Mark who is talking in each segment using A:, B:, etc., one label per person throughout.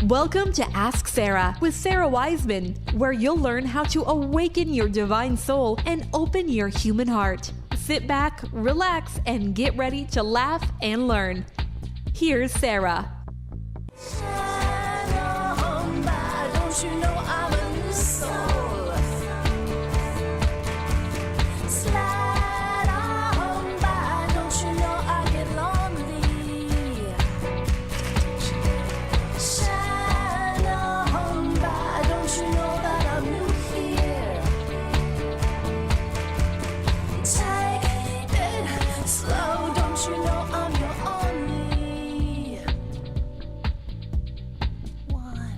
A: Welcome to Ask Sara with Sara Wiseman, where you'll learn how to awaken your divine soul and open your human heart. Sit back, relax, and get ready to laugh and learn. Here's Sara.
B: Don't you know I'm a new soul? Slide on by, don't you know I get lonely? Shine on by, don't you know that I'm new here? Take it slow, don't you know I'm your only one?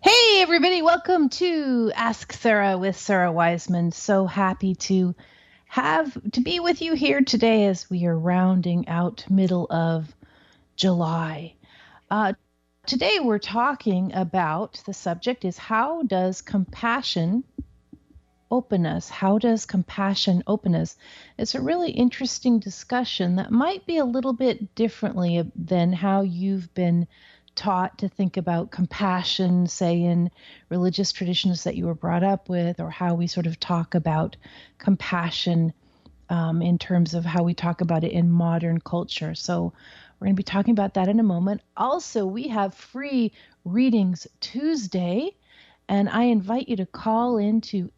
C: Hey everybody, welcome to Ask Sara with Sara Wiseman. So happy to be with you here today as we are rounding out middle of July. Today we're talking about, the subject is, how does compassion open us? How does compassion open us? It's a really interesting discussion that might be a little bit differently than how you've been taught to think about compassion, say in religious traditions that you were brought up with, or how we sort of talk about compassion in terms of how we talk about it in modern culture. So we're going to be talking about that in a moment. Also, we have free readings Tuesday, and I invite you to call into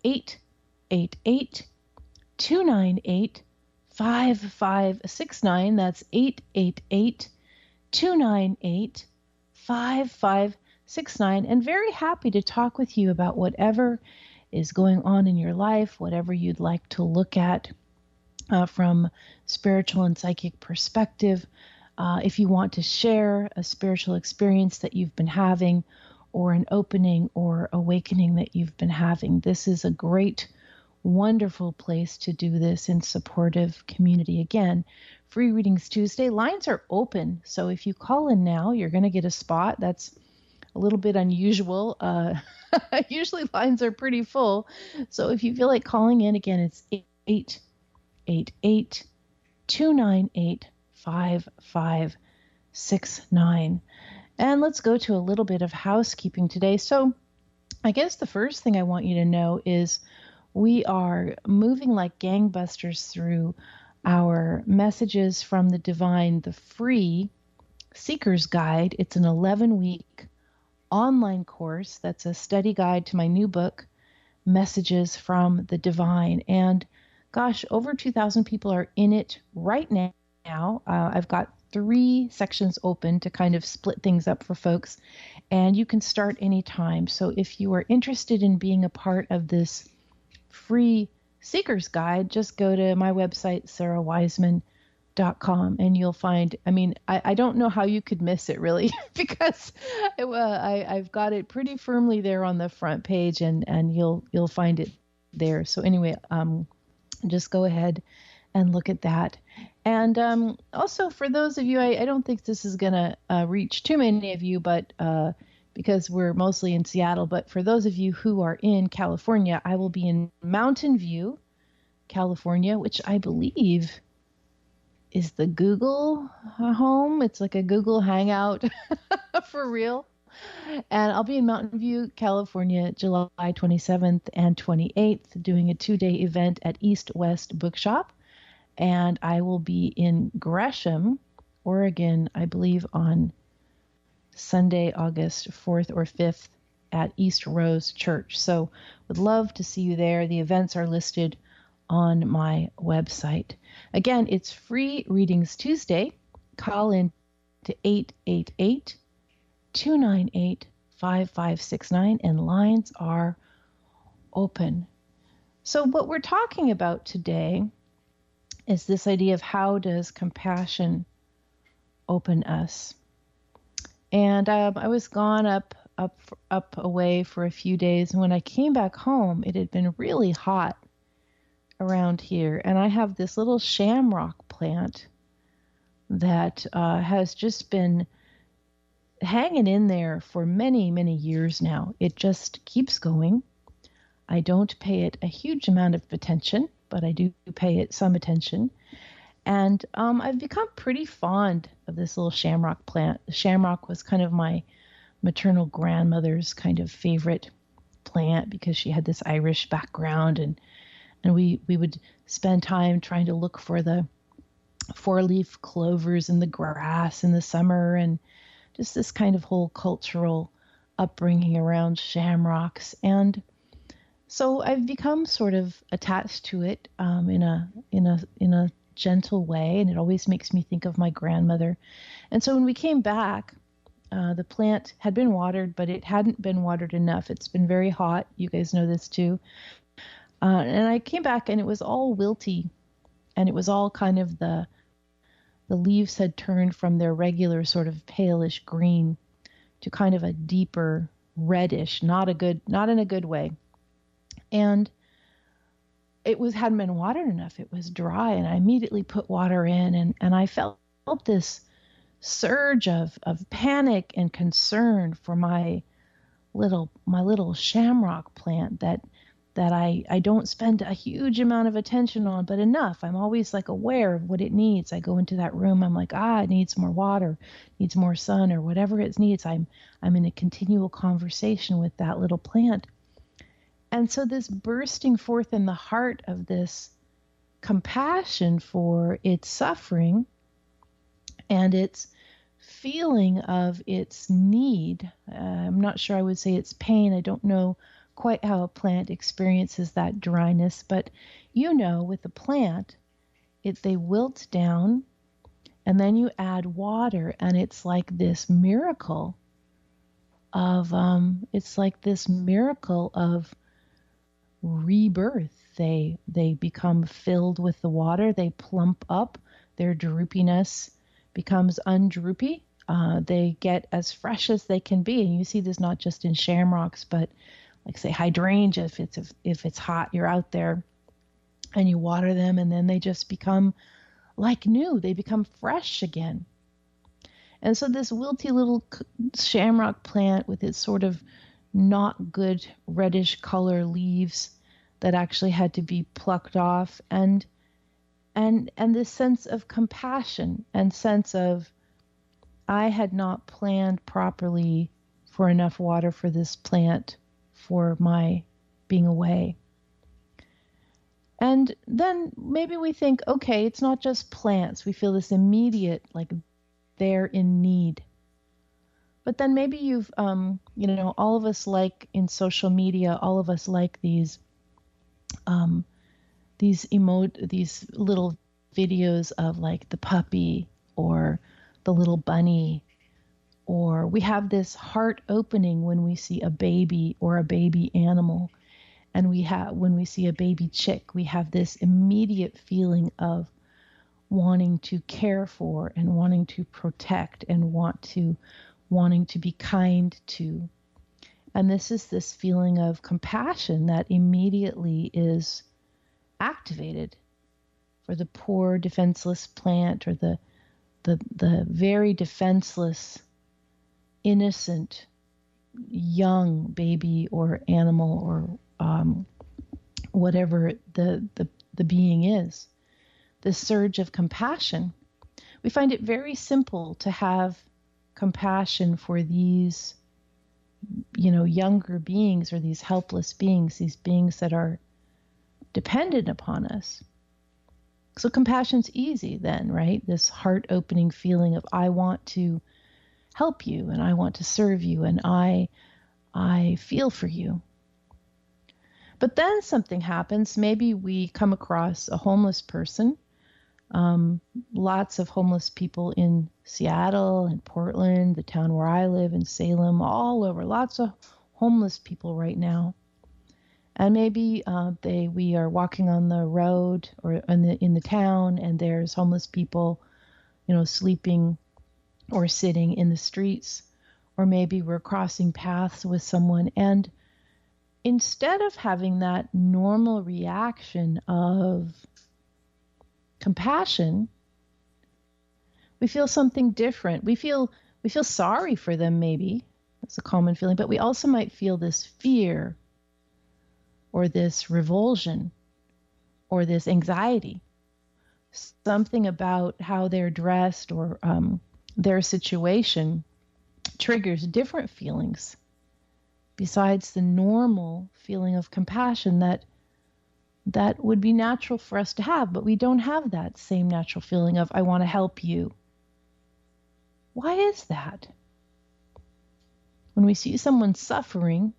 C: 888-298-5569. That's 888-298-5569, and very happy to talk with you about whatever is going on in your life, whatever you'd like to look at from spiritual and psychic perspective. If you want to share a spiritual experience that you've been having, or an opening or awakening that you've been having, this is a great, wonderful place to do this in supportive community. Again, free readings Tuesday. Lines are open, so if you call in now, you're going to get a spot. That's a little bit unusual. Usually lines are pretty full. So if you feel like calling in, again, it's 888-298-5569. And let's go to a little bit of housekeeping today. So I guess the first thing I want you to know is we are moving like gangbusters through our messages from the divine, the free Seeker's Guide. It's an 11-week online course that's a study guide to my new book, Messages from the Divine. And gosh, over 2,000 people are in it right now. I've got 3 sections open to kind of split things up for folks, and you can start anytime. So if you are interested in being a part of this free Seeker's Guide, just go to my website, sarawiseman.com, and you'll find, I don't know how you could miss it really, because I've got it pretty firmly there on the front page, and you'll find it there. So anyway, just go ahead and look at that. And also for those of you, I don't think this is going to reach too many of you, but because we're mostly in Seattle, but for those of you who are in California, I will be in Mountain View, California, which I believe is the Google home. It's like a Google Hangout for real. And I'll be in Mountain View, California, July 27th and 28th, doing a 2-day event at East West Bookshop. And I will be in Gresham, Oregon, I believe on Sunday, August 4th or 5th at East Rose Church. So would love to see you there. The events are listed on my website. Again, it's free readings Tuesday. Call in to 888-298-5569, and lines are open. So what we're talking about today is this idea of how does compassion open us. And I was gone up away for a few days, and when I came back home, it had been really hot around here, and I have this little shamrock plant that has just been hanging in there for many, many years now. It just keeps going. I don't pay it a huge amount of attention, but I do pay it some attention. And I've become pretty fond of this little shamrock plant. Shamrock was kind of my maternal grandmother's kind of favorite plant because she had this Irish background, and we would spend time trying to look for the four-leaf clovers in the grass in the summer, and just this kind of whole cultural upbringing around shamrocks. And so I've become sort of attached to it in a gentle way, and it always makes me think of my grandmother. And so when we came back, the plant had been watered, but it hadn't been watered enough. It's been very hot. You guys know this too. And I came back and it was all wilty, and it was all kind of the leaves had turned from their regular sort of palish green to kind of a deeper reddish, not in a good way. And it hadn't been watered enough. It was dry, and I immediately put water in, and I felt this surge of panic and concern for my little shamrock plant that I don't spend a huge amount of attention on, but enough. I'm always like aware of what it needs. I go into that room, I'm like, it needs more water, needs more sun, or whatever it needs. I'm in a continual conversation with that little plant. And so this bursting forth in the heart of this compassion for its suffering and its feeling of its need. I'm not sure I would say it's pain. I don't know quite how a plant experiences that dryness, but with a plant, they wilt down, and then you add water, and it's like this miracle of rebirth. They become filled with the water. They plump up. Their droopiness becomes undroopy. They get as fresh as they can be. And you see this not just in shamrocks, but like say hydrangea. If it's hot, you're out there and you water them, and then they just become like new. They become fresh again. And so this wilty little shamrock plant with its sort of not good reddish color leaves that actually had to be plucked off, and this sense of compassion and sense of I had not planned properly for enough water for this plant for my being away. And then maybe we think, okay, it's not just plants. We feel this immediate, like they're in need. But then maybe you've, all of us like in social media, all of us like these little videos of like the puppy or the little bunny, or we have this heart opening when we see a baby or a baby animal. And when we see a baby chick, we have this immediate feeling of wanting to care for and wanting to protect and wanting to be kind to. And this is this feeling of compassion that immediately is activated for the poor defenseless plant, or the very defenseless, innocent, young baby or animal, or whatever the being is. This surge of compassion. We find it very simple to have compassion for these, younger beings, or these helpless beings, these beings that are dependent upon us. So compassion's easy then, right? This heart-opening feeling of I want to help you, and I want to serve you, and I feel for you. But then something happens. Maybe we come across a homeless person. Lots of homeless people in Seattle and Portland, the town where I live, in Salem, all over. Lots of homeless people right now. And maybe we are walking on the road or in the town, and there's homeless people, sleeping or sitting in the streets. Or maybe we're crossing paths with someone, and instead of having that normal reaction of compassion, we feel something different. We feel sorry for them, maybe. That's a common feeling, but we also might feel this fear or this revulsion or this anxiety. Something about how they're dressed or their situation triggers different feelings besides the normal feeling of compassion that would be natural for us to have, but we don't have that same natural feeling of, I want to help you. Why is that? When we see someone suffering,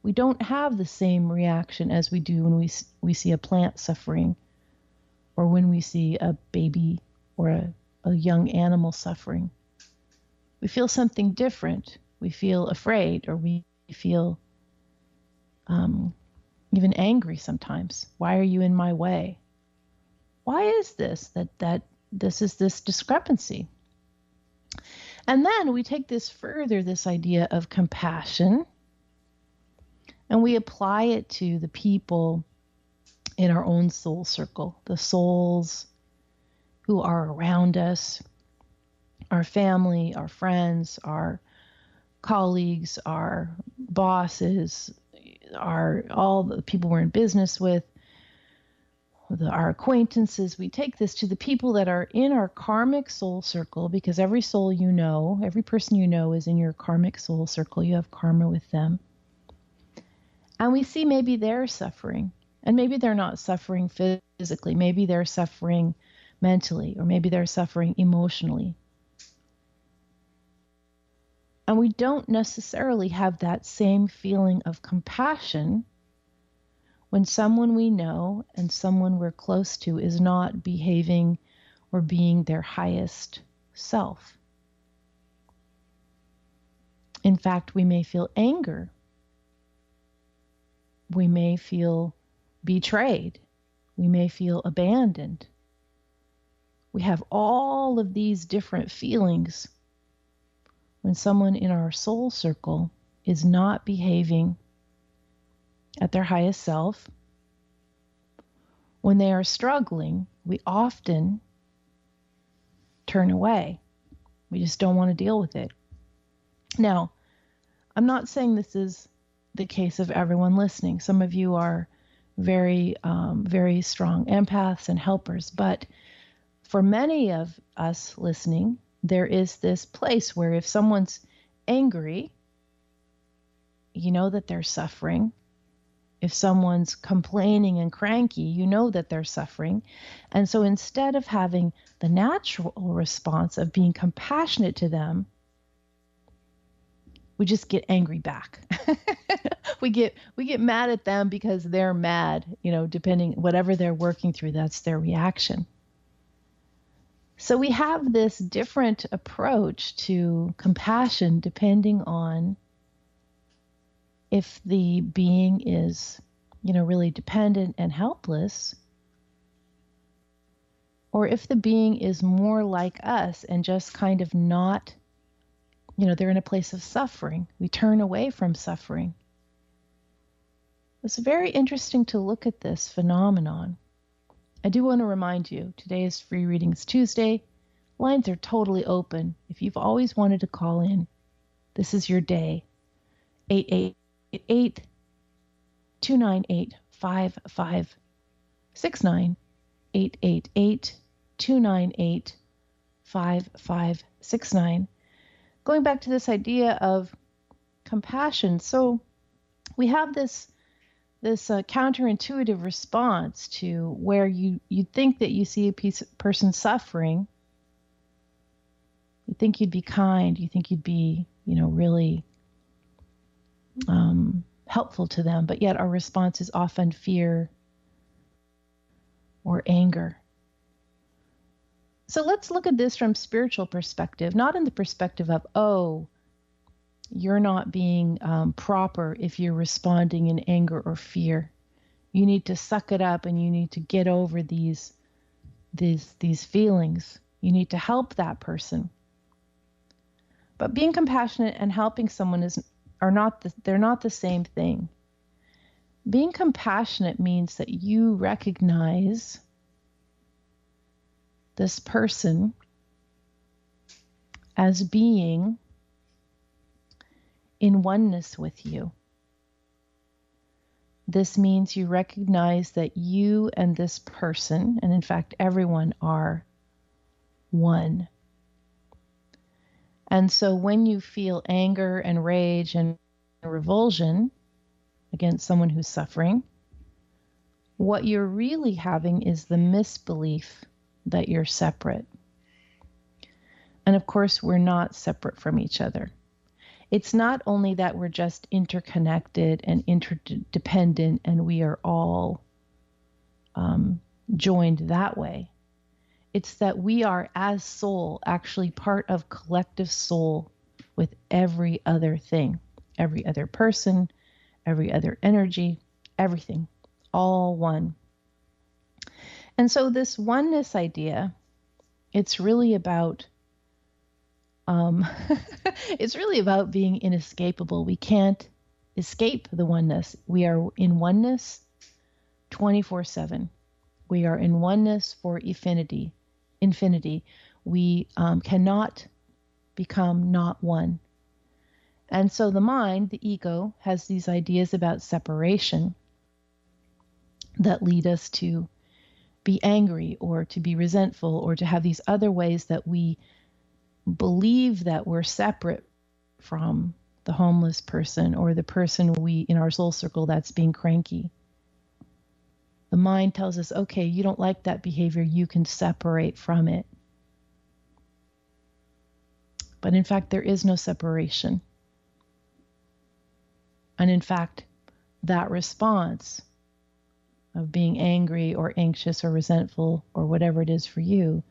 C: we don't have the same reaction as we do when we see a plant suffering, or when we see a baby or a young animal suffering. We feel something different. We feel afraid, or we feel even angry sometimes. Why are you in my way? Why is this that this is this discrepancy? And then we take this further, this idea of compassion, and we apply it to the people in our own soul circle, the souls who are around us, our family, our friends, our colleagues, our bosses, all the people we're in business with, our acquaintances. We take this to the people that are in our karmic soul circle, because every soul you know, every person you know is in your karmic soul circle. You have karma with them. And we see maybe they're suffering, and maybe they're not suffering physically. Maybe they're suffering mentally, or maybe they're suffering emotionally. And we don't necessarily have that same feeling of compassion when someone we know and someone we're close to is not behaving or being their highest self. In fact, we may feel anger. We may feel betrayed. We may feel abandoned. We have all of these different feelings when someone in our soul circle is not behaving at their highest self. When they are struggling, we often turn away. We just don't want to deal with it. Now, I'm not saying this is the case of everyone listening. Some of you are very, very strong empaths and helpers, but for many of us listening, there is this place where if someone's angry, you know that they're suffering. If someone's complaining and cranky, you know that they're suffering. And so instead of having the natural response of being compassionate to them, we just get angry back. we get mad at them because they're mad, depending, whatever they're working through, that's their reaction. So we have this different approach to compassion depending on if the being is, really dependent and helpless, or if the being is more like us and just kind of not, they're in a place of suffering. We turn away from suffering. It's very interesting to look at this phenomenon. I do want to remind you, today is Free Readings Tuesday. Lines are totally open. If you've always wanted to call in, this is your day. 888-298-5569. 888-298-5569. Going back to this idea of compassion. So we have this counterintuitive response to where you think that you see a person suffering. You think you'd be kind. You think you'd be, really helpful to them. But yet our response is often fear or anger. So let's look at this from spiritual perspective, not in the perspective of, oh, you're not being proper if you're responding in anger or fear. You need to suck it up and you need to get over these feelings. You need to help that person. But being compassionate and helping someone they're not the same thing. Being compassionate means that you recognize this person as being in oneness with you. This means you recognize that you and this person, and in fact everyone, are one. And so when you feel anger and rage and revulsion against someone who's suffering, what you're really having is the misbelief that you're separate. And of course, we're not separate from each other. It's not only that we're just interconnected and interdependent and we are all joined that way. It's that we are, as soul, actually part of collective soul with every other thing, every other person, every other energy, everything, all one. And so this oneness idea, it's really about it's really about being inescapable. We can't escape the oneness. We are in oneness 24/7. We are in oneness for infinity. We cannot become not one. And so the mind, the ego, has these ideas about separation that lead us to be angry or to be resentful or to have these other ways that we believe that we're separate from the homeless person or the person we in our soul circle that's being cranky. The mind tells us, okay, you don't like that behavior, you can separate from it. But in fact, there is no separation. And in fact, that response of being angry or anxious or resentful or whatever it is for you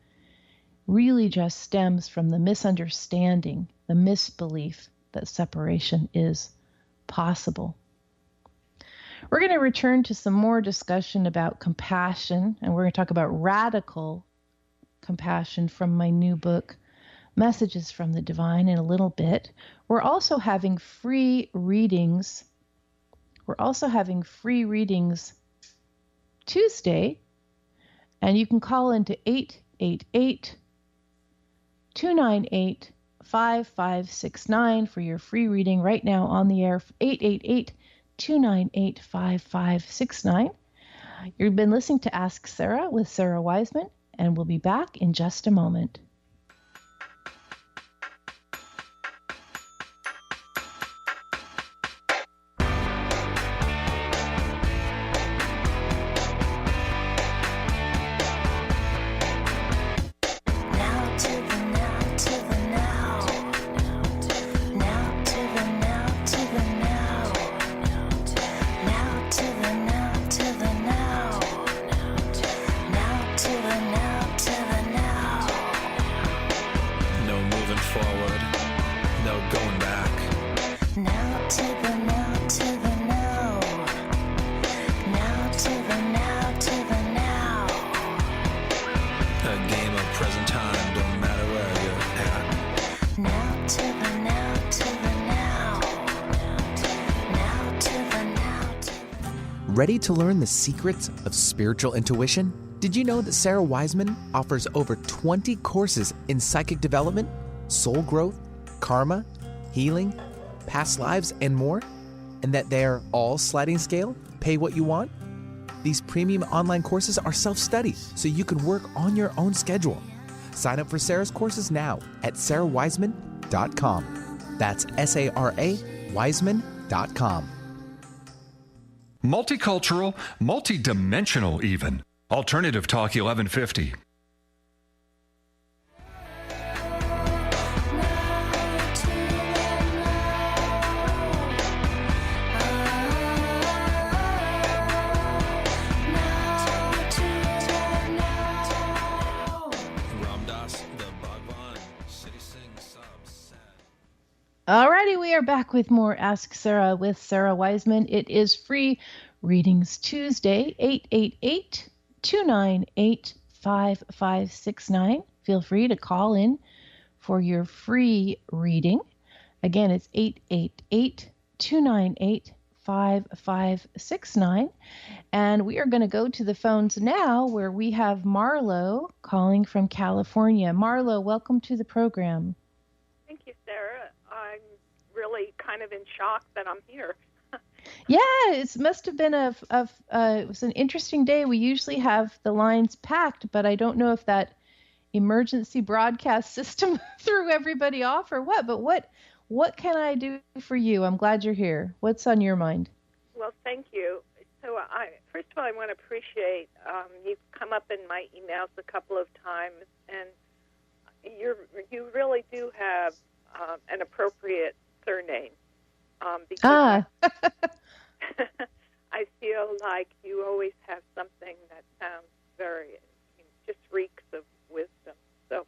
C: really just stems from the misunderstanding, the misbelief that separation is possible. We're going to return to some more discussion about compassion, and we're going to talk about radical compassion from my new book, Messages from the Divine, in a little bit. We're also having free readings. Tuesday, and you can call into 888-298-5569 for your free reading right now on the air, 888-298-5569. You've been listening to Ask Sara with Sara Wiseman, and we'll be back in just a moment.
D: Ready to learn the secrets of spiritual intuition? Did you know that Sara Wiseman offers over 20 courses in psychic development, soul growth, karma, healing, past lives, and more? And that they're all sliding scale, pay what you want? These premium online courses are self-study, so you can work on your own schedule. Sign up for Sara's courses now at sarawiseman.com. That's SARA Wiseman.com.
E: Multicultural, multidimensional even. Alternative Talk 1150.
C: Alrighty, we are back with more Ask Sara with Sara Wiseman. It is free readings Tuesday, 888-298-5569. Feel free to call in for your free reading. Again, it's 888-298-5569. 5569. And we are going to go to the phones now where we have Marlo calling from California. Marlo, welcome to the program.
F: Thank you, Sarah. I'm really kind of in shock that I'm here.
C: Yeah, it must have been it was an interesting day. We usually have the lines packed, but I don't know if that emergency broadcast system threw everybody off or what. But what can I do for you? I'm glad you're here. What's on your mind?
F: Well, thank you. So, first of all, I want to appreciate you've come up in my emails a couple of times, and you really do have an appropriate surname because I feel like you always have something that sounds very, just reeks of wisdom. So,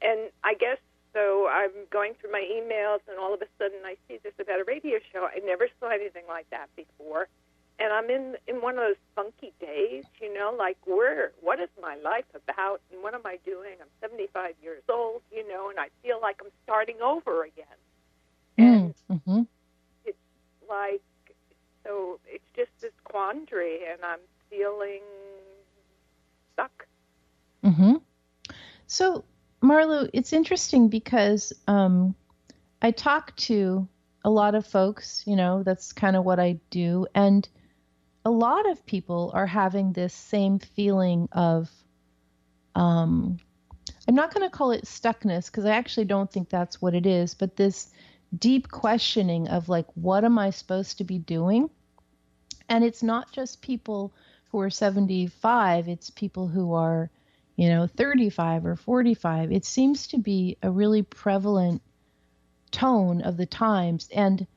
F: and I guess so. I'm going through my emails, and all of a sudden I see this about a radio show. I never saw anything like that before, and I'm in one of those funky days, like what is my life about, and what am I doing? I'm 75 years old, and I feel like I'm starting over again, and it's like. So it's just this quandary, and I'm feeling stuck.
C: So, Marlo, it's interesting because I talk to a lot of folks, that's kind of what I do. And a lot of people are having this same feeling of, I'm not going to call it stuckness because I actually don't think that's what it is, but this deep questioning of like, what am I supposed to be doing? And it's not just people who are 75, it's people who are, 35 or 45. It seems to be a really prevalent tone of the times. And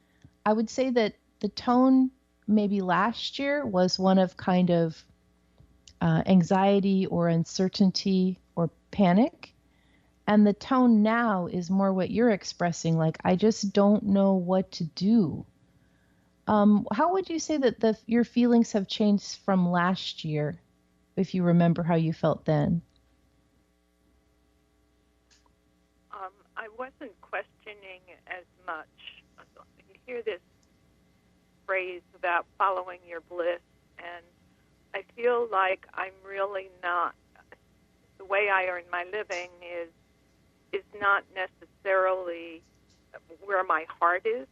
C: I would say that the tone maybe last year was one of kind of anxiety or uncertainty or panic. And the tone now is more what you're expressing, like, I just don't know what to do. How would you say that your feelings have changed from last year, if you remember how you felt then?
F: I wasn't questioning as much. You hear this phrase about following your bliss, and I feel like I'm really not. The way I earn my living is not necessarily where my heart is,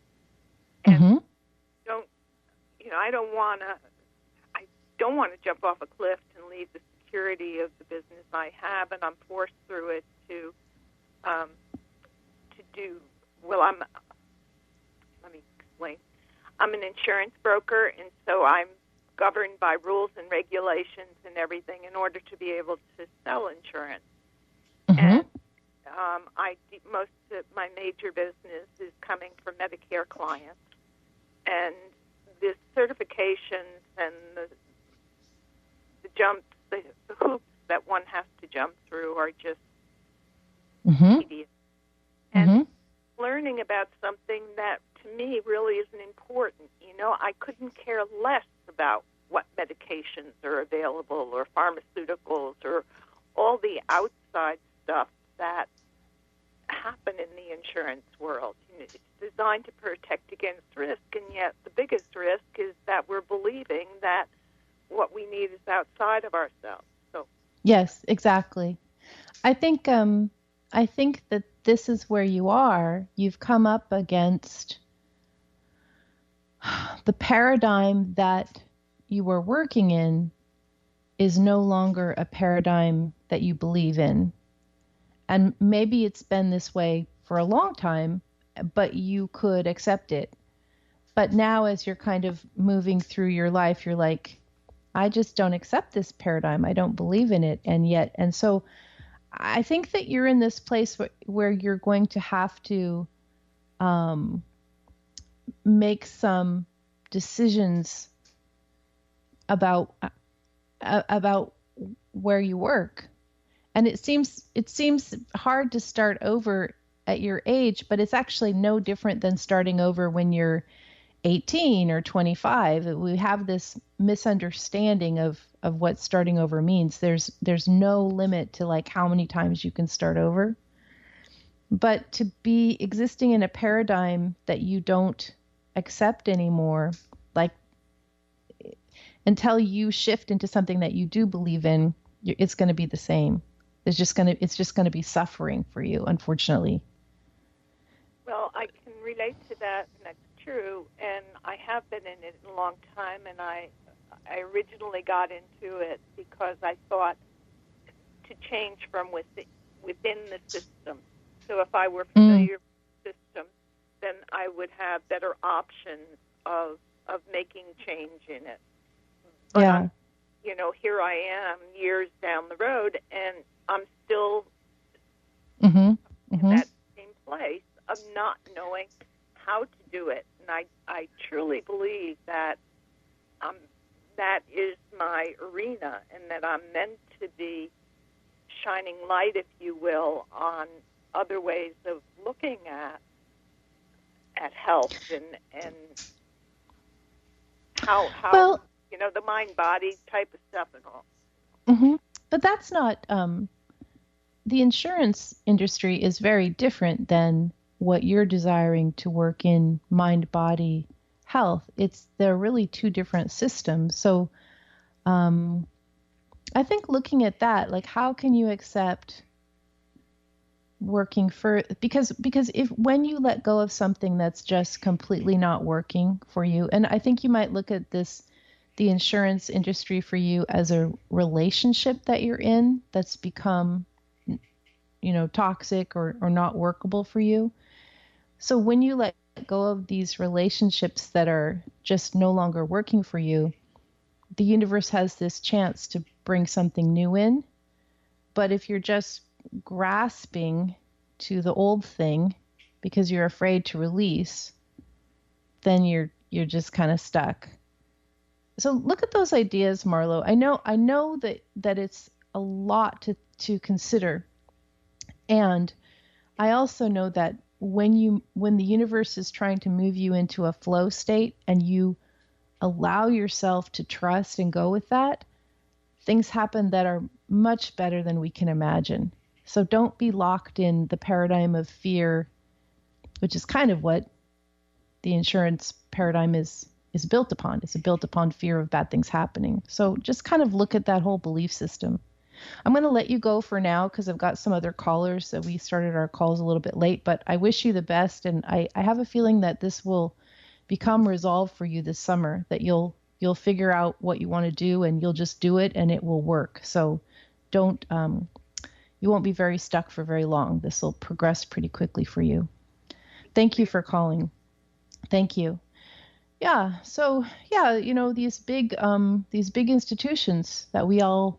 F: and I don't want to jump off a cliff and leave the security of the business I have, and I'm forced through it to do. Well, let me explain. I'm an insurance broker, and so I'm governed by rules and regulations and everything in order to be able to sell insurance. And most of my major business is coming from Medicare clients, and the certifications and the jumps, the hoops that one has to jump through are just tedious. And learning about something that to me really isn't important. I couldn't care less about what medications are available or pharmaceuticals or all the outside stuff that happen in the insurance world. It's designed to protect against risk, and yet the biggest risk is that we're believing that what we need is outside of ourselves. So
C: yes, exactly. I think that this is where you are. You've come up against the paradigm that you were working in is no longer a paradigm that you believe in. And maybe it's been this way for a long time, but you could accept it. But now as you're kind of moving through your life, you're like, I just don't accept this paradigm. I don't believe in it. And so I think that you're in this place where you're going to have to make some decisions about where you work. And it seems hard to start over at your age, but it's actually no different than starting over when you're 18 or 25. We have this misunderstanding of what starting over means. There's no limit to like how many times you can start over. But to be existing in a paradigm that you don't accept anymore, like until you shift into something that you do believe in, it's going to be the same. It's just going to be suffering for you, unfortunately.
F: Well, I can relate to that, and that's true. And I have been in it a long time, and I originally got into it because I thought to change from within the system. So if I were familiar with the system, then I would have better options of making change in it. But
C: Yeah.
F: Here I am years down the road, and I'm still
C: Mm-hmm.
F: in that same place of not knowing how to do it. And I truly believe that that is my arena, and that I'm meant to be shining light, if you will, on other ways of looking at health and how
C: Well,
F: the mind body type of stuff and all.
C: Mm-hmm. But that's not, the insurance industry is very different than what you're desiring to work in mind, body, health. They're really two different systems. So I think looking at that, like how can you accept working for, because if when you let go of something that's just completely not working for you, and I think you might look at the insurance industry for you as a relationship that you're in that's become, toxic or not workable for you. So when you let go of these relationships that are just no longer working for you, the universe has this chance to bring something new in. But if you're just grasping to the old thing because you're afraid to release, then you're just kind of stuck. So look at those ideas, Marlo. I know that it's a lot to consider. And I also know that when the universe is trying to move you into a flow state and you allow yourself to trust and go with that, things happen that are much better than we can imagine. So don't be locked in the paradigm of fear, which is kind of what the insurance paradigm is built upon. It's built upon fear of bad things happening. So just kind of look at that whole belief system. I'm going to let you go for now because I've got some other callers that we started our calls a little bit late, but I wish you the best. And I have a feeling that this will become resolved for you this summer, that you'll figure out what you want to do and you'll just do it and it will work. So you won't be very stuck for very long. This will progress pretty quickly for you. Thank you for calling. Thank you. Yeah. So yeah, these big institutions that we all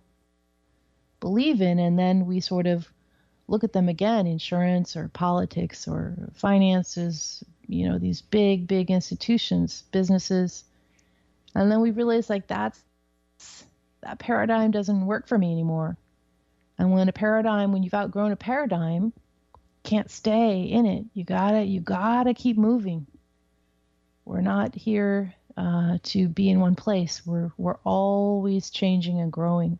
C: believe in, and then we sort of look at them again, insurance or politics or finances, these big institutions, businesses. And then we realize like that paradigm doesn't work for me anymore. And when you've outgrown a paradigm, can't stay in it. You gotta keep moving. We're not here to be in one place. We're always changing and growing.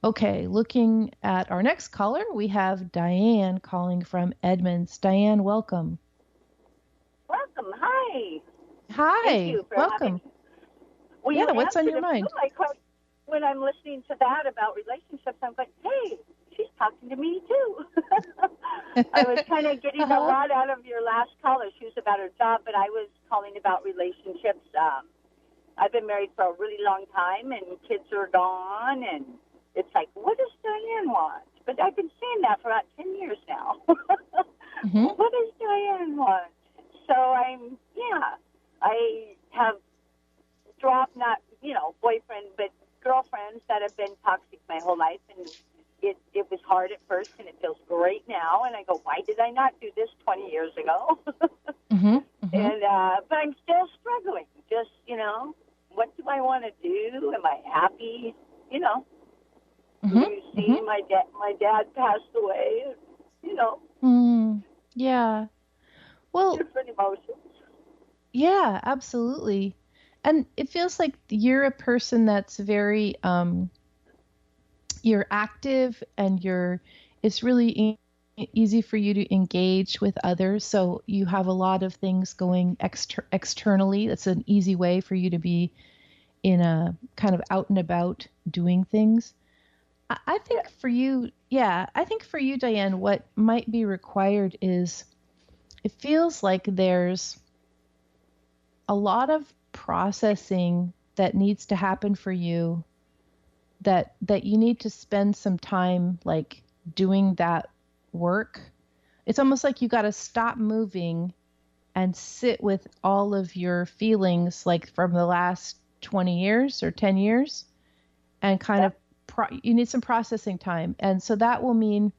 C: Okay, looking at our next caller, we have Diane calling from Edmonds. Diane, welcome.
G: Welcome. Hi.
C: Hi.
G: Thank you for
C: welcome.
G: Well,
C: Yeah,
G: you
C: what's on your
G: answered a few
C: mind?
G: of my questions. When I'm listening to that about relationships, I'm like, hey, she's talking to me too. I was kind of getting a lot out of your last caller. She was about her job, but I was calling about relationships. I've been married for a really long time, and kids are gone, and it's like, what does Diane want? But I've been saying that for about 10 years now.
C: Mm-hmm.
G: What does Diane want? So I have dropped not, boyfriend, but girlfriends that have been toxic my whole life, and it was hard at first, and it feels great now. And I go, why did I not do this 20 years ago?
C: Mm-hmm. Mm-hmm.
G: And but I'm still struggling. Just what do I want to do? Am I happy?
C: Mm-hmm.
G: You see, my dad passed away.
C: Yeah. Well,
G: Different emotions.
C: yeah, absolutely. And it feels like you're a person that's very, you're active and it's really easy for you to engage with others. So you have a lot of things going externally. That's an easy way for you to be in a kind of out and about doing things. I think for you, I think for you, Diane, what might be required is it feels like there's a lot of processing that needs to happen for you, that you need to spend some time like doing that work. It's almost like you got to stop moving and sit with all of your feelings like from the last 20 years or 10 years and kind of you need some processing time. And so that will mean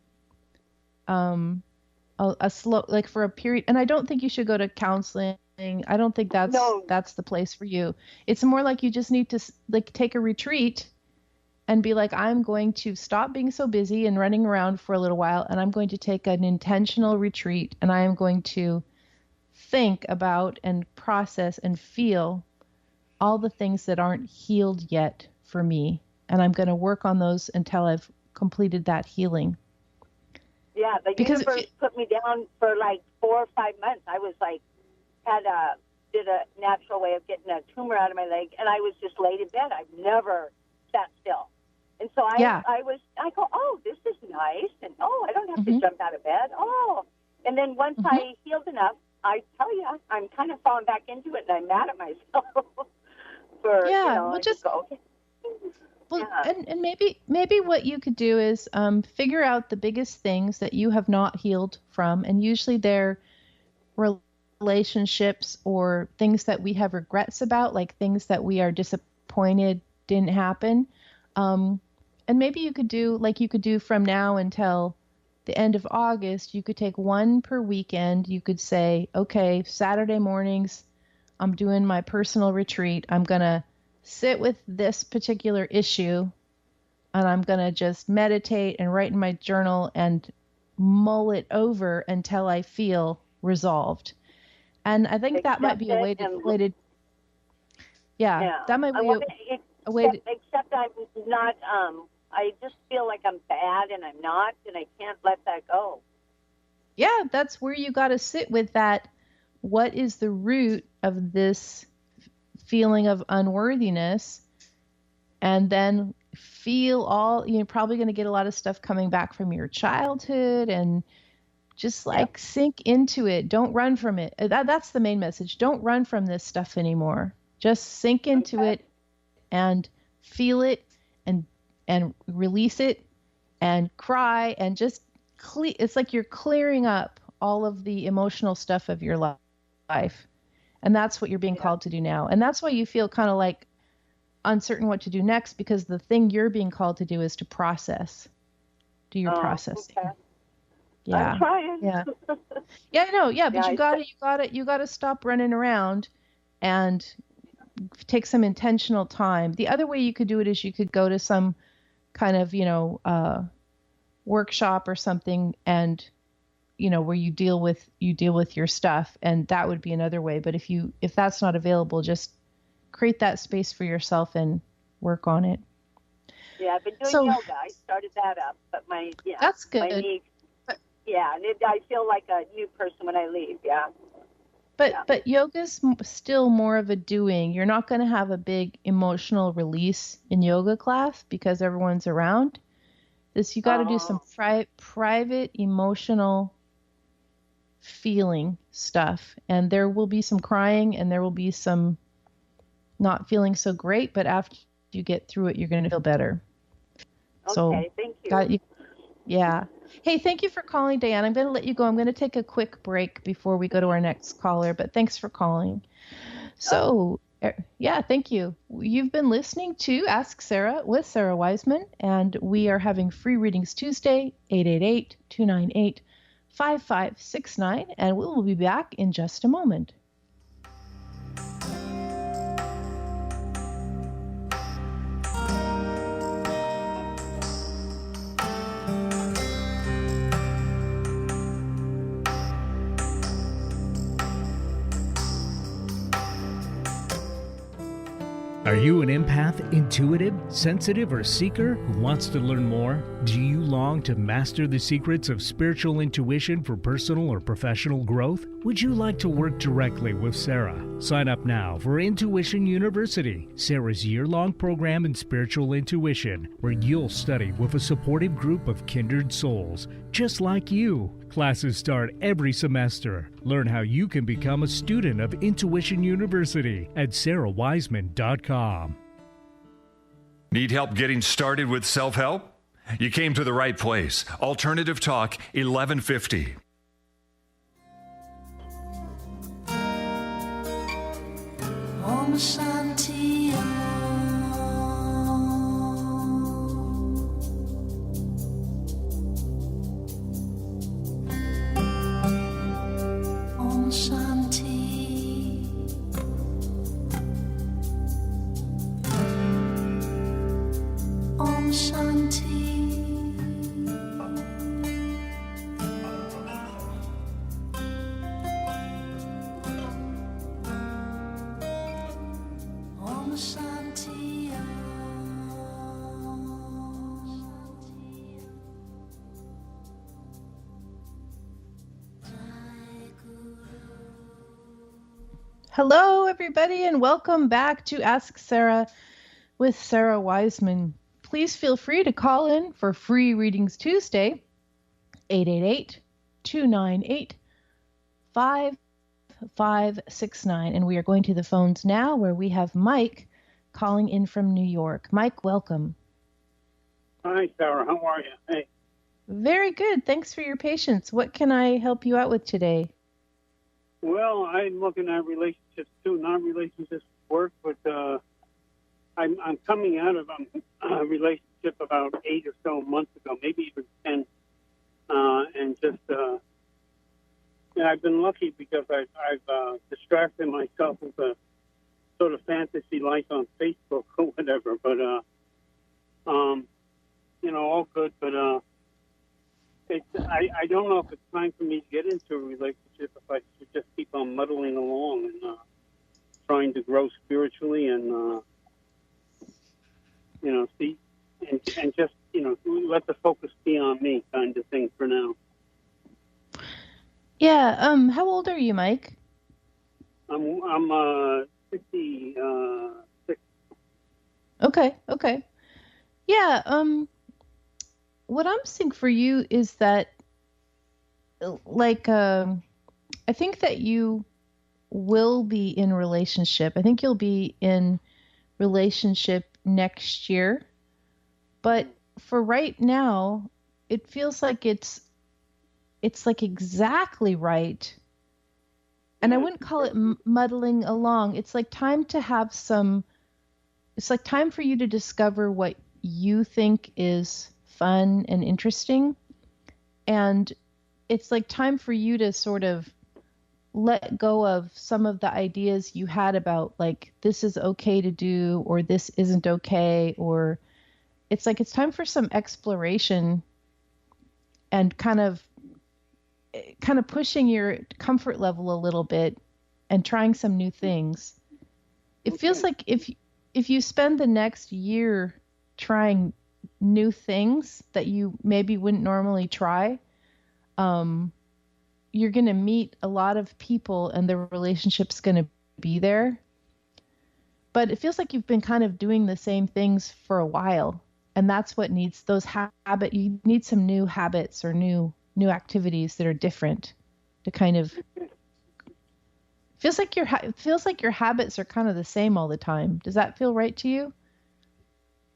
C: a slow, like for a period. And I don't think you should go to counseling. I don't think that's the place for you. It's more like you just need to like take a retreat and be like, I'm going to stop being so busy and running around for a little while, and I'm going to take an intentional retreat, and I am going to think about and process and feel all the things that aren't healed yet for me. And I'm going to work on those until I've completed that healing.
G: Yeah, the universe put me down for like 4 or 5 months. I was like, did a natural way of getting a tumor out of my leg, and I was just laid in bed. I've never sat still. And so I go, oh, this is nice. And, I don't have to jump out of bed. Oh. And then once I healed enough, I tell you, I'm kind of falling back into it, and I'm mad at myself for, okay.
C: Well, and maybe what you could do is figure out the biggest things that you have not healed from, and usually they're relationships or things that we have regrets about, like things that we are disappointed didn't happen. And maybe you could do from now until the end of August, you could take one per weekend. You could say, okay, Saturday mornings, I'm doing my personal retreat. I'm going to sit with this particular issue, and I'm going to just meditate and write in my journal and mull it over until I feel resolved. And I think that might be a way to, that might be a way to,
G: except I'm not, I just feel like I'm bad and I'm not, and I can't let that go.
C: Yeah, that's where you got to sit with that. What is the root of this feeling of unworthiness? And then feel you're probably going to get a lot of stuff coming back from your childhood, and just sink into it. Don't run from it. That's the main message. Don't run from this stuff anymore. Just sink into it and feel it and release it and cry and just it's like you're clearing up all of the emotional stuff of your life. And that's what you're being called to do now. And that's why you feel kind of like uncertain what to do next, because the thing you're being called to do is to process. Do your processing. Okay. Yeah.
G: I'm trying.
C: Yeah. Yeah, I know. Yeah, but you got to stop running around and take some intentional time. The other way you could do it is you could go to some kind of, workshop or something, and where you deal with your stuff, and that would be another way. But if that's not available, just create that space for yourself and work on it.
G: Yeah, I've been doing yoga. I started that up, but
C: that's good.
G: My knee, I feel like a new person when I leave. Yeah.
C: But yoga's still more of a doing. You're not going to have a big emotional release in yoga class because everyone's around. You got to do some private emotional feeling stuff, and there will be some crying, and there will be some not feeling so great. But after you get through it, you're going to feel better.
G: Okay, thank you.
C: Yeah. Hey, thank you for calling, Diane. I'm going to let you go. I'm going to take a quick break before we go to our next caller, but thanks for calling. So, thank you. You've been listening to Ask Sara with Sara Wiseman, and we are having free readings Tuesday, 888-298-5569, and we will be back in just a moment.
E: Are
H: Are you an empath, intuitive, sensitive, or seeker who wants to learn more? Do you long to master the secrets of spiritual intuition for personal or professional growth? Would you like to work directly with Sara? Sign up now for Intuition University, Sara's year-long program in spiritual intuition, where you'll study with a supportive group of kindred souls, just like you. Classes start every semester. Learn how you can become a student of Intuition University at sarawiseman.com.
E: Need help getting started with self-help? You came to the right place. Alternative Talk 1150.
B: Om Shanti Om Shanti Om Shanti Om Shanti
C: Hello, everybody, and welcome back to Ask Sara with Sara Wiseman. Please feel free to call in for Free Readings Tuesday, 888-298-5569. And we are going to the phones now where we have Mike calling in from New York. Mike, welcome.
I: Hi, Sarah. How are you? Hey.
C: Very good. Thanks for your patience. What can I help you out with today?
I: Well, I'm looking at relationships too, not relationships work, but I'm coming out of a relationship about 8 or so months ago, maybe even 10, and just and I've been lucky because I've distracted myself with a sort of fantasy life on Facebook or whatever, but all good, but I don't know if it's time for me to get into a relationship, if I should just keep on muddling along and trying to grow spiritually and, see, and just, let the focus be on me kind of thing for now.
C: Yeah, how old are you, Mike?
I: I'm 66.
C: Okay. Yeah, what I'm seeing for you is that, I think that you will be in relationship. I think you'll be in relationship next year. But for right now, it feels like it's like exactly right. And I wouldn't call it muddling along. It's like time to have it's like time for you to discover what you think is fun and interesting. And it's like time for you to sort of let go of some of the ideas you had about like, this is okay to do, or this isn't okay, or it's like, it's time for some exploration and kind of pushing your comfort level a little bit and trying some new things. It feels like if you spend the next year trying new things that you maybe wouldn't normally try, you're going to meet a lot of people and the relationship's going to be there. But it feels like you've been kind of doing the same things for a while. And that's what needs those you need some new habits or new activities that are different to kind of feels like your habits are kind of the same all the time. Does that feel right to you?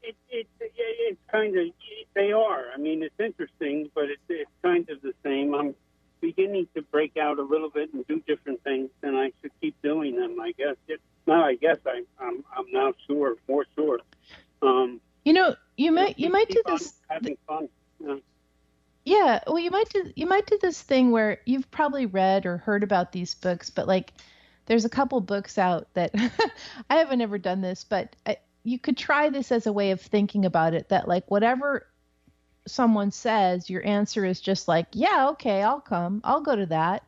I: It's kind of, they are. I mean, it's interesting, but it's kind of the same. I'm beginning to break out a little bit and do different things, and I should keep doing them, I guess. I'm now more sure.
C: You might do this.
I: Having fun.
C: Yeah, well, you might do this thing where you've probably read or heard about these books, but like, there's a couple books out that I haven't ever done this, but you could try this as a way of thinking about it. That like whatever someone says, your answer is just like, yeah, okay, I'll come, I'll go to that.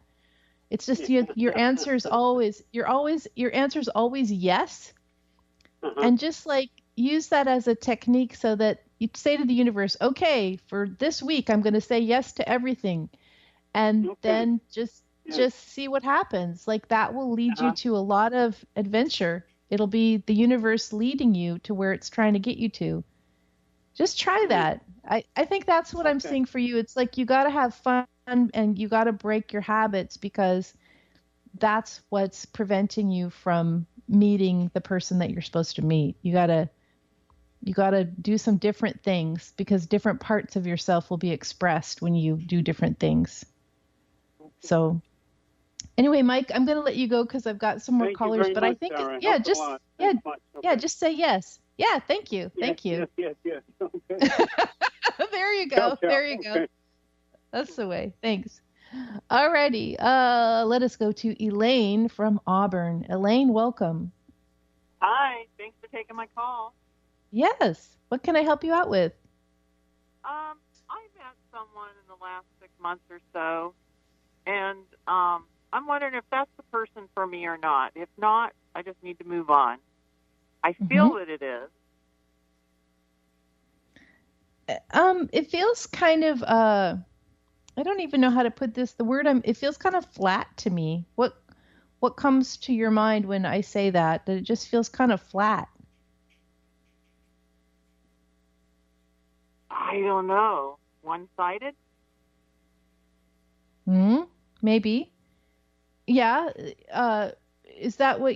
C: It's just your answer's always yes. and just like use that as a technique so that you say to the universe, okay, for this week, I'm going to say yes to everything. And then just see what happens. Like that will lead you to a lot of adventure. It'll be the universe leading you to where it's trying to get you to. Just try that. I think that's what I'm seeing for you. It's like you got to have fun and you got to break your habits because that's what's preventing you from meeting the person that you're supposed to meet. You got to do some different things because different parts of yourself will be expressed when you do different things. So anyway, Mike, I'm going to let you go because I've got some more
I: Thank you
C: callers,
I: very
C: but
I: much,
C: I think,
I: Sarah.
C: yeah,
I: Helps a
C: just,
I: lot.
C: yeah,
I: Thanks much.
C: yeah,
I: Okay.
C: just say yes. Yeah. Thank you. Thank you.
I: Yes. Okay.
C: There you go.
I: Ciao, ciao.
C: There you go.
I: Okay.
C: That's the way. Thanks. Alrighty. Let us go to Elaine from Auburn. Elaine, welcome.
J: Hi, thanks for taking my call.
C: Yes. What can I help you out with?
J: I met someone in the last 6 months or so, and I'm wondering if that's the person for me or not. If not, I just need to move on. I feel that it is.
C: It feels kind of I don't even know how to put this. It feels kind of flat to me. What comes to your mind when I say that? That it just feels kind of flat.
J: I don't know. One-sided?
C: Maybe. Yeah. Is that what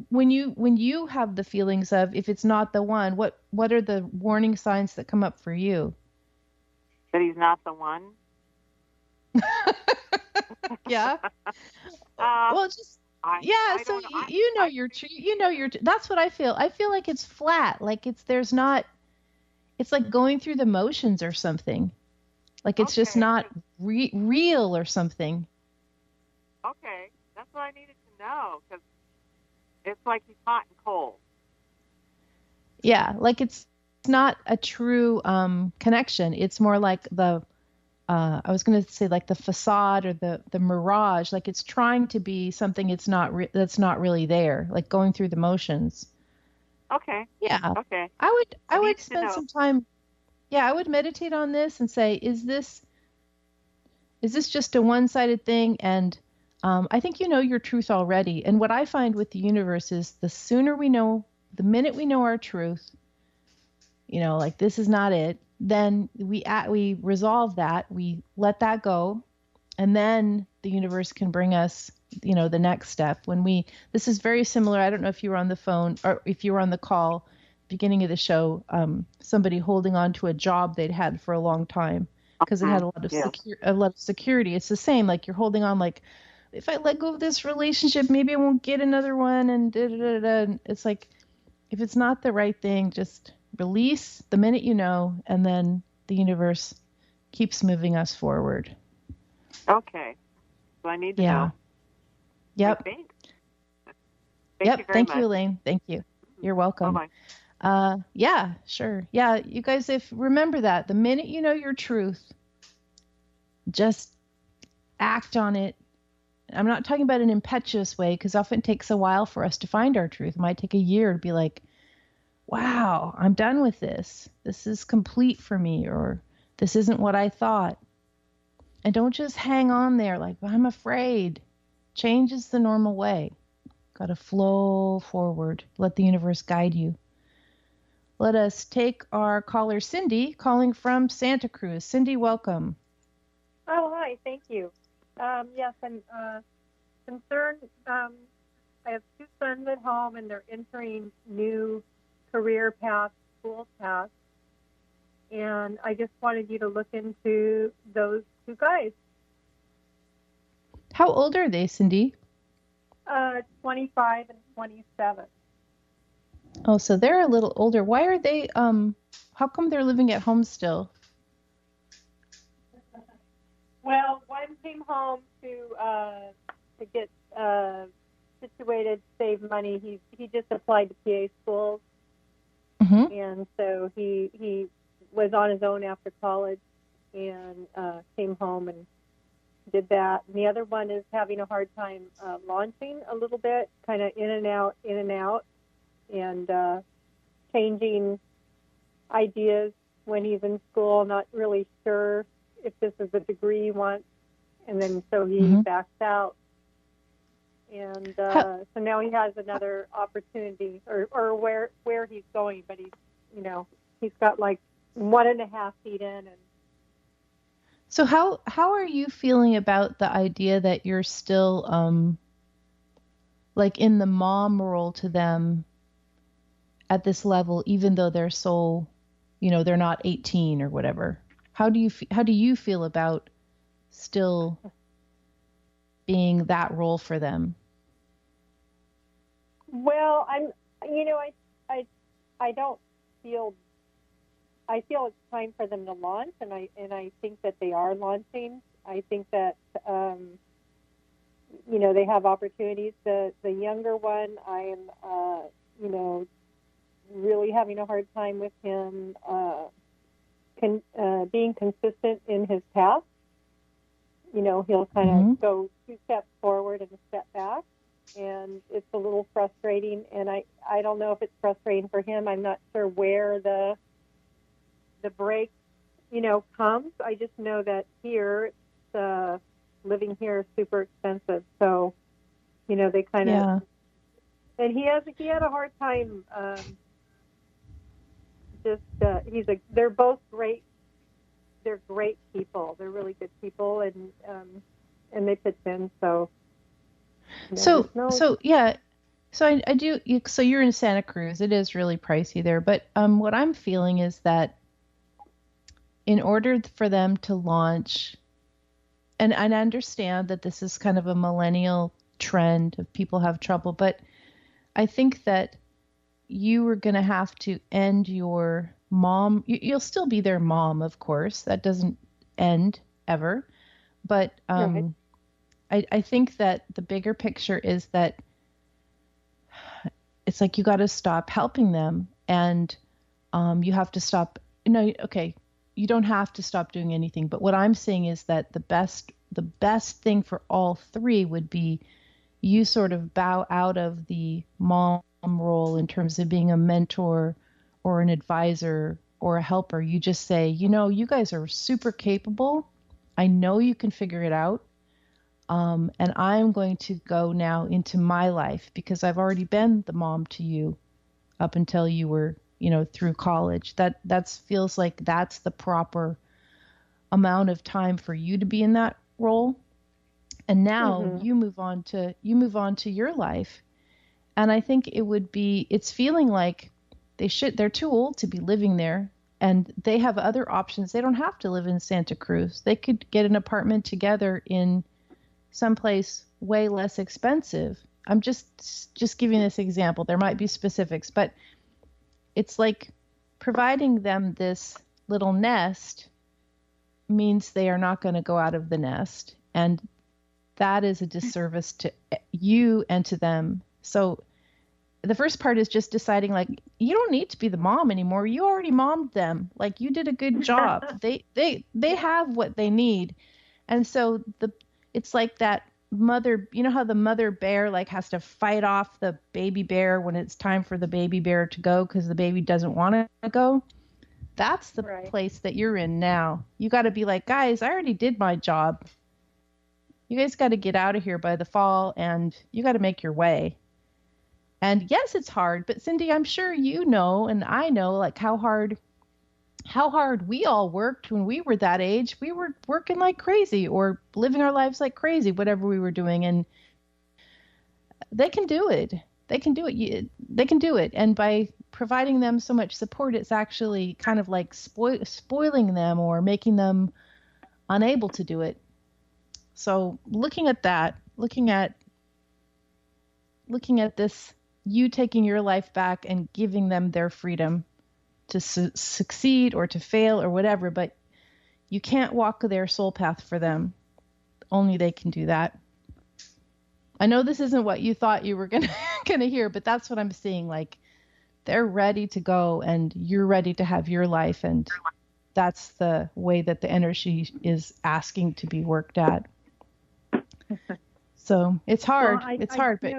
C: when you have the feelings of if it's not the one, what are the warning signs that come up for you?
J: That he's not the one?
C: Yeah. Well, just that's what I feel. I feel like it's flat, like it's like going through the motions or something. Like it's just not real or something.
J: Okay, that's what I needed to know because it's like he's hot and cold.
C: Yeah, like it's not a true connection. It's more like I was going to say like the facade or the mirage, like it's trying to be something it's not that's not really there, like going through the motions.
J: Okay.
C: Yeah.
J: Okay.
C: I would spend some time. Yeah, I would meditate on this and say, is this just a one-sided thing? And I think you know your truth already. And what I find with the universe is the minute we know our truth, like this is not it, then we resolve that, we let that go, and then the universe can bring us, the next step. This is very similar. I don't know if you were on the phone or if you were on the call, beginning of the show, somebody holding on to a job they'd had for a long time because it had a lot of security. It's the same, like you're holding on, like if I let go of this relationship, maybe I won't get another one, and da, da, da, da. And it's like, if it's not the right thing, just release the minute you know, and then the universe keeps moving us forward.
J: Okay. So I need to know.
C: Yep.
J: Thank
C: Thank
J: you,
C: you, Elaine. Thank you. You're welcome.
J: Bye-bye.
C: Yeah, sure. Yeah, you guys, remember that the minute you know your truth, just act on it. I'm not talking about an impetuous way, because often it takes a while for us to find our truth. It might take a year to be like, wow, I'm done with this. This is complete for me, or this isn't what I thought. And don't just hang on there like, I'm afraid. Change is the normal way. Got to flow forward. Let the universe guide you. Let us take our caller, Cindy, calling from Santa Cruz. Cindy, welcome.
K: Oh, hi. Thank you. Yes, I'm concerned. I have two sons at home, and they're entering new career paths, school paths, and I just wanted you to look into those two guys.
C: How old are they, Cindy?
K: 25 and 27.
C: Oh, so they're a little older. Why are they, how come they're living at home still?
K: Well, one came home to get situated, save money. He just applied to PA schools, and so he was on his own after college and came home and did that. And the other one is having a hard time launching a little bit, kind of in and out. and changing ideas when he's in school, not really sure if this is a degree he wants, and then so he backs out. And so now he has another opportunity, or where he's going, but he's got like 1.5 feet in. And
C: so how are you feeling about the idea that you're still like in the mom role to them at this level, even though they're so, they're not 18 or whatever? How do you feel about still being that role for them?
K: Well, I don't feel. I feel it's time for them to launch, and I think that they are launching. I think that they have opportunities. The younger one, I am really having a hard time with him being consistent in his path. He'll kind of go 2 steps forward and a step back, and it's a little frustrating. And I don't know if it's frustrating for him. I'm not sure where the break, comes. I just know that here, living here is super expensive. So, they kind of, and he had a hard time. They're both great. They're great people. They're really good people, and they pitch in. So I do. So you're in Santa Cruz. It is really pricey there. But what I'm feeling is that in order for them to launch, and I understand that this is kind of a millennial trend of people have trouble, but I think that you are going to have to end your mom. You'll still be their mom, of course. That doesn't end ever. But right. I think that the bigger picture is that it's like you got to stop helping them, and you have to stop. No, okay, you don't have to stop doing anything. But what I'm saying is that the best thing for all three would be you sort of bow out of the mom role in terms of being a mentor or an advisor or a helper. You just say, you guys are super capable. I know you can figure it out. And I'm going to go now into my life because I've already been the mom to you up until you were, through college. That feels like that's the proper amount of time for you to be in that role. And now you move on to your life. And I think it's feeling like they're too old to be living there, and they have other options. They don't have to live in Santa Cruz. They could get an apartment together in someplace way less expensive. I'm just giving this example. There might be specifics, but it's like providing them this little nest means they are not going to go out of the nest. And that is a disservice to you and to them. So the first part is just deciding, like, you don't need to be the mom anymore. You already mommed them. Like, you did a good job. They have what they need. And so it's like that mother, how the mother bear like has to fight off the baby bear when it's time for the baby bear to go because the baby doesn't want to go. That's the place that you're in now. You got to be like, guys, I already did my job. You guys got to get out of here by the fall, and you got to make your way. And yes, it's hard, but Cindy, I'm sure you know, and I know, like how hard we all worked when we were that age. We were working like crazy or living our lives like crazy, whatever we were doing. And they can do it. They can do it. And by providing them so much support, it's actually kind of like spoiling them or making them unable to do it. So looking at this, you taking your life back and giving them their freedom to succeed or to fail or whatever, but you can't walk their soul path for them. Only they can do that. I know this isn't what you thought you were gonna hear, but that's what I'm seeing. Like, they're ready to go, and you're ready to have your life, and that's the way that the energy is asking to be worked at.
C: So it's hard.
K: Well,
C: it's hard, but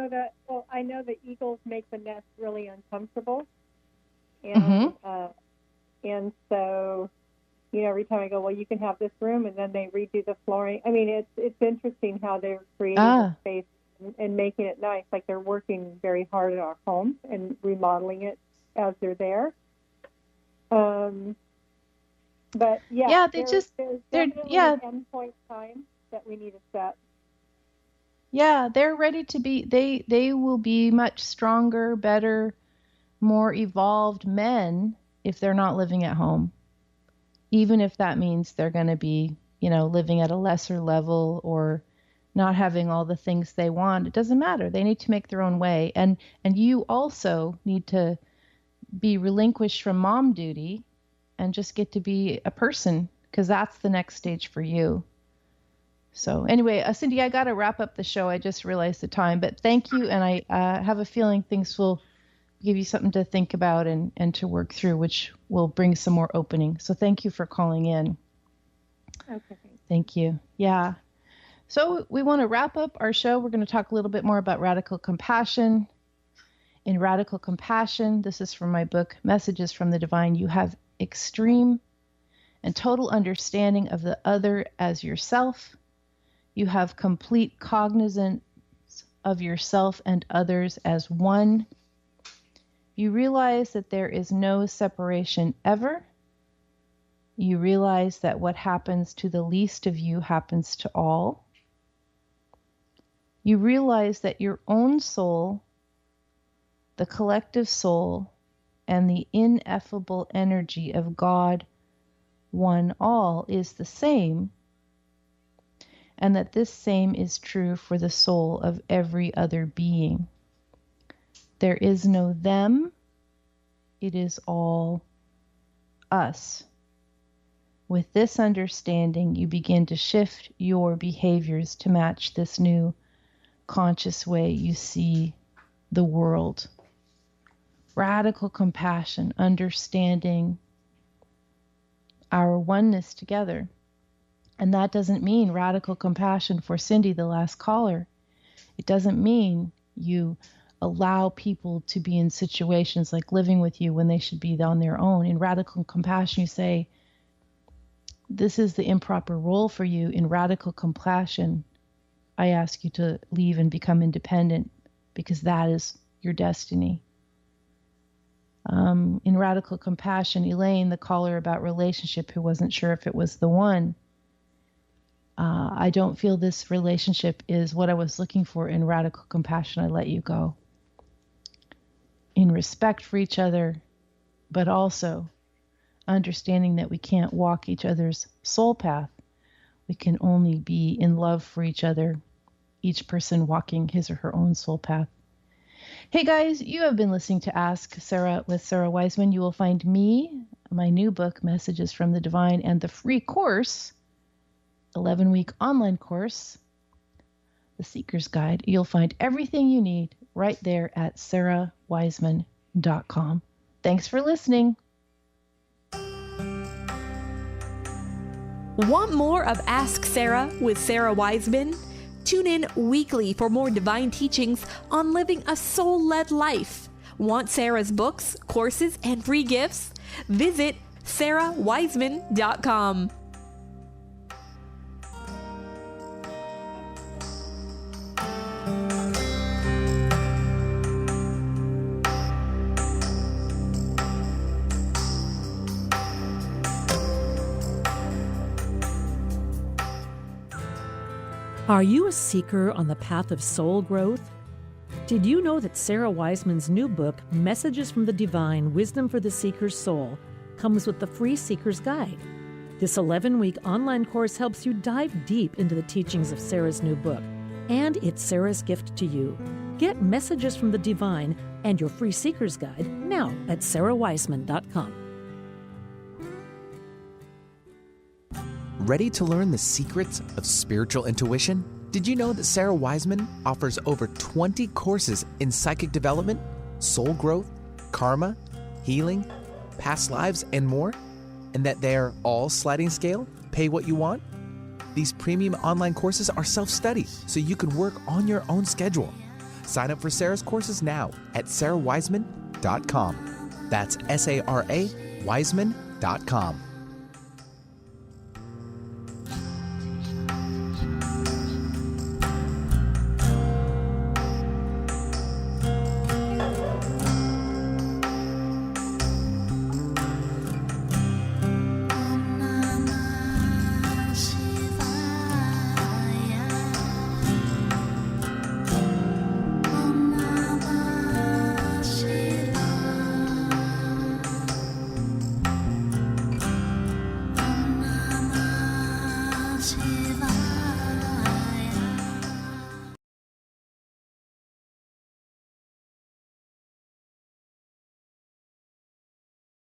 K: I know that eagles make the nest really uncomfortable, and and so every time I go, well, you can have this room, and then they redo the flooring. I mean, it's interesting how they're creating the space and making it nice. Like they're working very hard at our home and remodeling it as they're there. But there's definitely an endpoint time that we need to set.
C: Yeah, they're ready to be. They will be much stronger, better, more evolved men if they're not living at home. Even if that means they're going to be, living at a lesser level or not having all the things they want. It doesn't matter. They need to make their own way. And you also need to be relinquished from mom duty and just get to be a person, because that's the next stage for you. So anyway, Cindy, I got to wrap up the show. I just realized the time, but thank you. And I have a feeling things will give you something to think about and to work through, which will bring some more opening. So thank you for calling in.
K: Okay.
C: Thank you. Yeah. So we want to wrap up our show. We're going to talk a little bit more about radical compassion. In radical compassion, this is from my book, Messages from the Divine. You have extreme and total understanding of the other as yourself. You have complete cognizance of yourself and others as one. You realize that there is no separation ever. You realize that what happens to the least of you happens to all. You realize that your own soul, the collective soul, and the ineffable energy of God, one all, is the same, and that this same is true for the soul of every other being. There is no them, it is all us. With this understanding, you begin to shift your behaviors to match this new conscious way you see the world. Radical compassion, understanding our oneness together. And that doesn't mean radical compassion for Cindy, the last caller. It doesn't mean you allow people to be in situations like living with you when they should be on their own. In radical compassion, you say, this is the improper role for you. In radical compassion, I ask you to leave and become independent, because that is your destiny. In radical compassion, Elaine, the caller about relationship who wasn't sure if it was the one, I don't feel this relationship is what I was looking for. In radical compassion, I let you go. In respect for each other, but also understanding that we can't walk each other's soul path. We can only be in love for each other, each person walking his or her own soul path. Hey guys, you have been listening to Ask Sara with Sara Wiseman. You will find me, my new book, Messages from the Divine, and the free course, 11-week online course, The Seeker's Guide. You'll find everything you need right there at sarawiseman.com. Thanks for listening.
A: Want more of Ask Sara with Sara Wiseman? Tune in weekly for more divine teachings on living a soul-led life. Want Sara's books, courses, and free gifts? Visit sarawiseman.com.
L: Are you a seeker on the path of soul growth? Did you know that Sara Wiseman's new book, Messages from the Divine, Wisdom for the Seeker's Soul, comes with the free Seeker's Guide? This 11-week online course helps you dive deep into the teachings of Sara's new book, and it's Sara's gift to you. Get Messages from the Divine and your free Seeker's Guide now at sarawiseman.com.
D: Ready to learn the secrets of spiritual intuition? Did you know that Sara Wiseman offers over 20 courses in psychic development, soul growth, karma, healing, past lives, and more? And that they're all sliding scale, pay what you want? These premium online courses are self-study, so you can work on your own schedule. Sign up for Sarah's courses now at sarawiseman.com. That's SARA Wiseman.com.